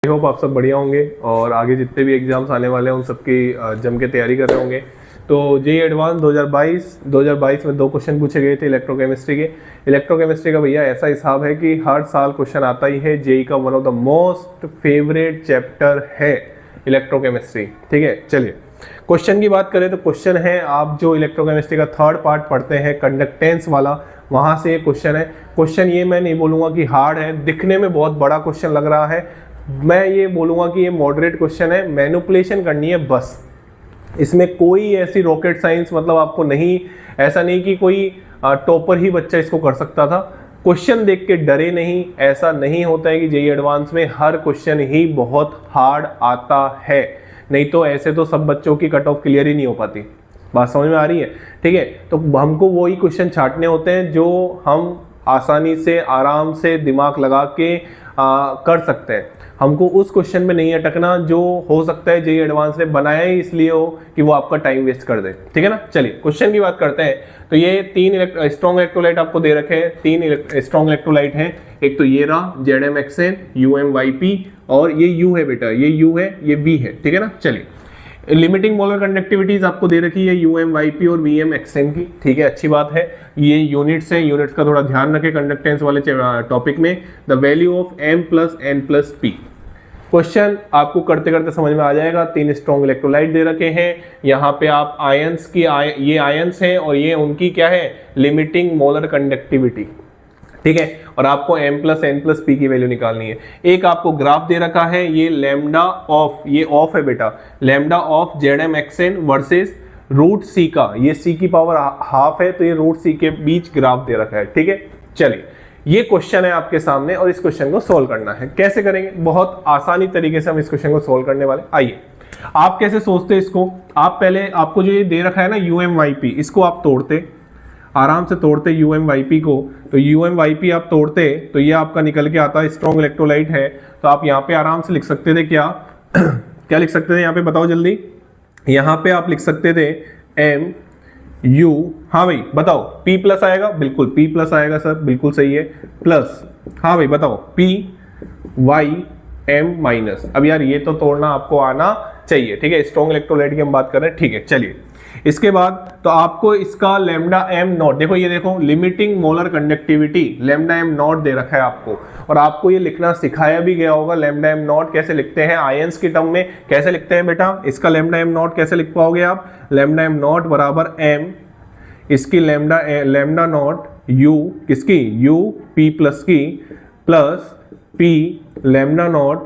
I hope आप सब बढ़िया होंगे और आगे जितने भी एग्जाम्स आने वाले हैं उन सबकी जम के तैयारी कर रहे होंगे। तो जेईई एडवांस 2022 में 2 क्वेश्चन पूछे गए थे इलेक्ट्रोकेमिस्ट्री के। इलेक्ट्रोकेमिस्ट्री का भैया ऐसा हिसाब है कि हर साल क्वेश्चन आता ही है। जेईई का one of the most favourite chapter है इलेक्ट्रोकेमिस्ट्री। ठीक है, चलिए क्वेश्चन की बात करें तो क्वेश्चन है, आप जो इलेक्ट्रोकेमिस्ट्री का 3rd पार्ट पढ़ते हैं कंडक्टेंस वाला, वहां से क्वेश्चन है। क्वेश्चन ये मैं नहीं बोलूंगा कि हार्ड है, दिखने में बहुत बड़ा क्वेश्चन लग रहा है, मैं ये बोलूंगा कि ये मॉडरेट क्वेश्चन है। मैनिपुलेशन करनी है बस, इसमें कोई ऐसी रॉकेट साइंस मतलब आपको नहीं, ऐसा नहीं कि कोई टॉपर ही बच्चा इसको कर सकता था। क्वेश्चन देख के डरे नहीं, ऐसा नहीं होता है कि जेईई एडवांस में हर क्वेश्चन ही बहुत हार्ड आता है, नहीं तो ऐसे तो सब बच्चों की कट ऑफ क्लियर ही नहीं हो पाती। बात समझ में आ रही है? ठीक है, तो हमको वही क्वेश्चन छांटने होते हैं जो हम आसानी से आराम से दिमाग लगा के कर सकते हैं। हमको उस क्वेश्चन में नहीं अटकना जो हो सकता है जेईई एडवांस ने बनाया ही इसलिए हो कि वो आपका टाइम वेस्ट कर दे। ठीक है ना, चलिए क्वेश्चन की बात करते हैं। तो ये 3 स्ट्रॉन्ग इलेक्ट्रोलाइट आपको दे रखे हैं, 3 स्ट्रॉन्ग इलेक्ट्रोलाइट हैं। एक तो ये रहा ZmXn UmYp और ये U है बेटा, ये U है, ये V है। ठीक है ना, चलिए लिमिटिंग मोलर कंडक्टिविटीज आपको दे रखी है UmYp और Vmxn की। ठीक है, अच्छी बात है। ये यूनिट्स है, यूनिट्स का थोड़ा ध्यान रखें कंडक्टेंस वाले टॉपिक में। The value of M + N + P। Question आपको करते करते समझ में आ जाएगा। 3 स्ट्रॉन्ग इलेक्ट्रोलाइट दे रखे हैं, यहाँ पे आप आयंस की ये आयंस हैं और ये उनकी क्या है, लिमिटिंग मोलर कंडक्टिविटी। ठीक है, और आपको M + N + P की वैल्यू निकालनी है। एक आपको ग्राफ दे रखा है, ये लैम्डा ऑफ, ये ऑफ है बेटा, lambda of ZmXn versus √C का, ये C की पावर ½ है तो ये √C के बीच ग्राफ दे रखा है। ठीक है, चलिए ये क्वेश्चन है आपके सामने और इस क्वेश्चन को सोल्व करना है। कैसे करेंगे? बहुत आसानी तरीके से हम इस क्वेश्चन को सोल्व करने वाले। आइए, आप कैसे सोचते हैं इसको? आप पहले, आपको जो ये दे रखा है ना UmYp, इसको आप तोड़ते, आराम से तोड़ते UmYp को। तो UmYp आप तोड़ते तो ये आपका निकल के आता है स्ट्रॉन्ग इलेक्ट्रोलाइट है। तो आप यहाँ पे आराम से लिख सकते थे क्या क्या लिख सकते थे यहाँ पे, बताओ जल्दी। यहाँ पे आप लिख सकते थे MU, हाँ भाई बताओ, P+ आएगा, बिल्कुल P+ आएगा सर, बिल्कुल सही है, प्लस, हाँ भाई बताओ, PYM-। अब यार ये तो तोड़ना आपको आना चाहिए। ठीक है, स्ट्रॉन्ग इलेक्ट्रोलाइट की हम बात कर रहे हैं। ठीक है, चलिए इसके बाद तो आपको इसका λm0, देखो ये देखो लिमिटिंग मोलर कंडक्टिविटी λm0 दे रखा है आपको, और आपको ये लिखना सिखाया भी गया होगा। λm0 कैसे लिखते हैं आयंस की टर्म में, कैसे लिखते हैं बेटा? इसका λm0 कैसे लिख पाओगे आप? λm0 बराबर m, इसकी लैम्डा नॉट u, किसकी? U P+ की, प्लस P λ0